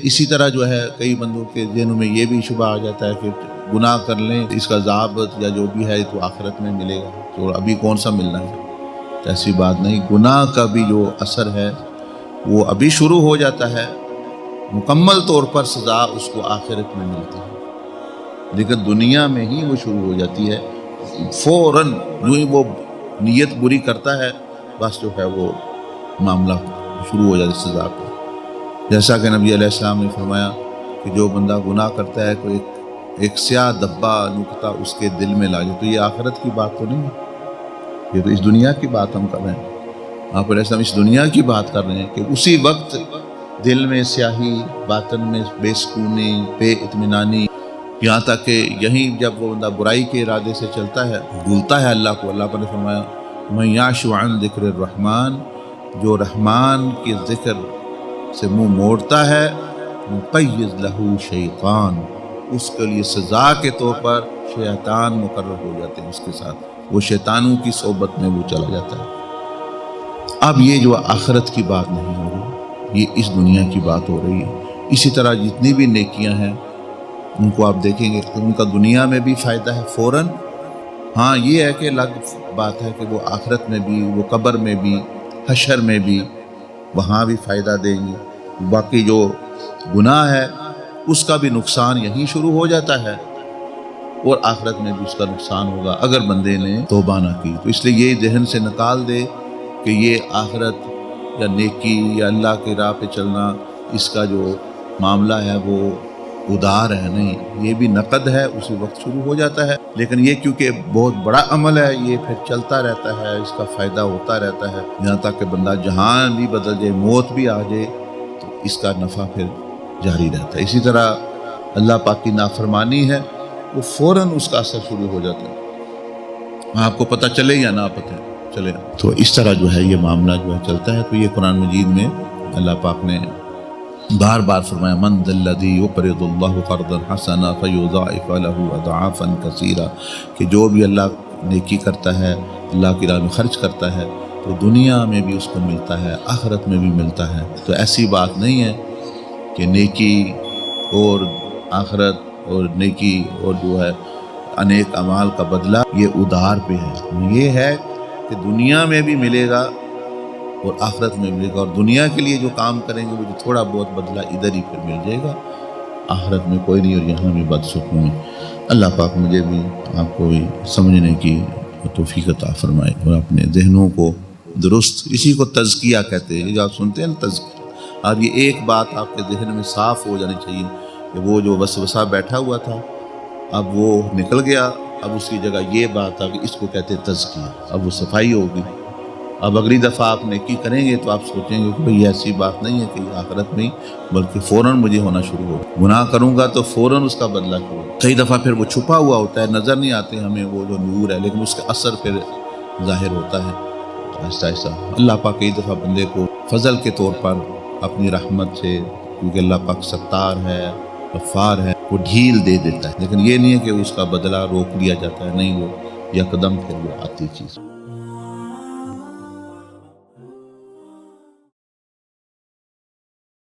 اسی طرح جو ہے کئی بندوں کے ذہنوں میں یہ بھی شبہ آ جاتا ہے کہ گناہ کر لیں اس کا عذاب یا جو بھی ہے تو آخرت میں ملے گا، تو ابھی کون سا ملنا ہے؟ تو ایسی بات نہیں، گناہ کا بھی جو اثر ہے وہ ابھی شروع ہو جاتا ہے، مکمل طور پر سزا اس کو آخرت میں ملتی ہے، لیکن دنیا میں ہی وہ شروع ہو جاتی ہے، فوراً جو ہی وہ نیت بری کرتا ہے بس جو ہے وہ معاملہ شروع ہو جاتا ہے سزا کا۔ جیسا کہ نبی علیہ السلام نے فرمایا کہ جو بندہ گناہ کرتا ہے کوئی ایک سیاہ دبا نقطہ اس کے دل میں لا جائے، تو یہ آخرت کی بات تو نہیں ہے، یہ تو اس دنیا کی بات ہم کر رہے ہیں۔ آپ علیہ السلام اس دنیا کی بات کر رہے ہیں کہ اسی وقت دل میں سیاہی، باطن میں بے سکونی، بے اطمینانی، یہاں تک کہ یہیں جب وہ بندہ برائی کے ارادے سے چلتا ہے، بھولتا ہے اللہ کو، اللہ نے فرمایا من یعش عن ذکر الرحمن، جو رحمان کے ذکر سے منہ موڑتا ہے، نقیض لہ شیطان، اس کے لیے سزا کے طور پر شیطان مقرر ہو جاتے ہیں اس کے ساتھ، وہ شیطانوں کی صحبت میں وہ چلا جاتا ہے۔ اب یہ جو آخرت کی بات نہیں ہو رہی، یہ اس دنیا کی بات ہو رہی ہے۔ اسی طرح جتنی بھی نیکیاں ہیں ان کو آپ دیکھیں گے کہ ان کا دنیا میں بھی فائدہ ہے فوراً، ہاں یہ ہے کہ الگ بات ہے کہ وہ آخرت میں بھی، وہ قبر میں بھی، حشر میں بھی وہاں بھی فائدہ دیں گی۔ باقی جو گناہ ہے اس کا بھی نقصان یہیں شروع ہو جاتا ہے، اور آخرت میں بھی اس کا نقصان ہوگا اگر بندے نے توبہ نہ کی۔ تو اس لیے یہ ذہن سے نکال دے کہ یہ آخرت یا نیکی یا اللہ کی راہ پہ چلنا، اس کا جو معاملہ ہے وہ ادار ہے، نہیں، یہ بھی نقد ہے، اسی وقت شروع ہو جاتا ہے، لیکن یہ کیونکہ بہت بڑا عمل ہے یہ پھر چلتا رہتا ہے، اس کا فائدہ ہوتا رہتا ہے، یہاں تک کہ بندہ جہان بھی بدل جائے، موت بھی آ جائے، تو اس کا نفع پھر جاری رہتا ہے۔ اسی طرح اللہ پاک کی نافرمانی ہے، وہ فوراً اس کا اثر شروع ہو جاتا ہے، آپ کو پتہ چلے یا نہ پتہ چلے، تو اس طرح جو ہے یہ معاملہ جو ہے چلتا ہے۔ تو یہ قرآن مجید میں اللہ پاک نے بار بار فرمایا من ذا الذی یقرض اللہ قرضا حسنا فیضاعف له اضعافا کثیرا، کہ جو بھی اللہ نیکی کرتا ہے، اللہ کی راہ میں خرچ کرتا ہے، تو دنیا میں بھی اس کو ملتا ہے، آخرت میں بھی ملتا ہے۔ تو ایسی بات نہیں ہے کہ نیکی اور آخرت اور نیکی اور جو ہے انیک اعمال کا بدلہ یہ ادھار پہ ہے، یہ ہے کہ دنیا میں بھی ملے گا اور آخرت میں ملے گا، اور دنیا کے لیے جو کام کریں گے وہ جو تھوڑا بہت بدلہ ادھر ہی پھر مل جائے گا، آخرت میں کوئی نہیں، اور یہاں بھی بدسکونی۔ اللہ پاک مجھے بھی آپ کو بھی سمجھنے کی توفیق عطا فرمائے، اور اپنے ذہنوں کو درست، اسی کو تزکیہ کہتے ہیں، جو آپ سنتے ہیں نا تزکیہ، اب یہ ایک بات آپ کے ذہن میں صاف ہو جانی چاہیے کہ وہ جو وسوسہ بیٹھا ہوا تھا اب وہ نکل گیا، اب اس کی جگہ یہ بات آ کہ اس کو کہتے ہیں تزکیہ، اب وہ صفائی ہوگی۔ اب اگلی دفعہ آپ نیکی کریں گے تو آپ سوچیں گے کہ بھئی ایسی بات نہیں ہے کہ آخرت میں، بلکہ فوراً مجھے ہونا شروع ہو، گناہ کروں گا تو فوراً اس کا بدلہ کروں۔ کئی دفعہ پھر وہ چھپا ہوا ہوتا ہے، نظر نہیں آتے ہمیں وہ جو نور ہے، لیکن اس کا اثر پھر ظاہر ہوتا ہے آہستہ آہستہ۔ اللہ پاک کئی دفعہ بندے کو فضل کے طور پر اپنی رحمت سے، کیونکہ اللہ پاک ستار ہے، غفار ہے، وہ ڈھیل دے دیتا ہے، لیکن یہ نہیں ہے کہ اس کا بدلہ روک لیا جاتا ہے، نہیں، وہ یکدم پھر وہ آتی چیز۔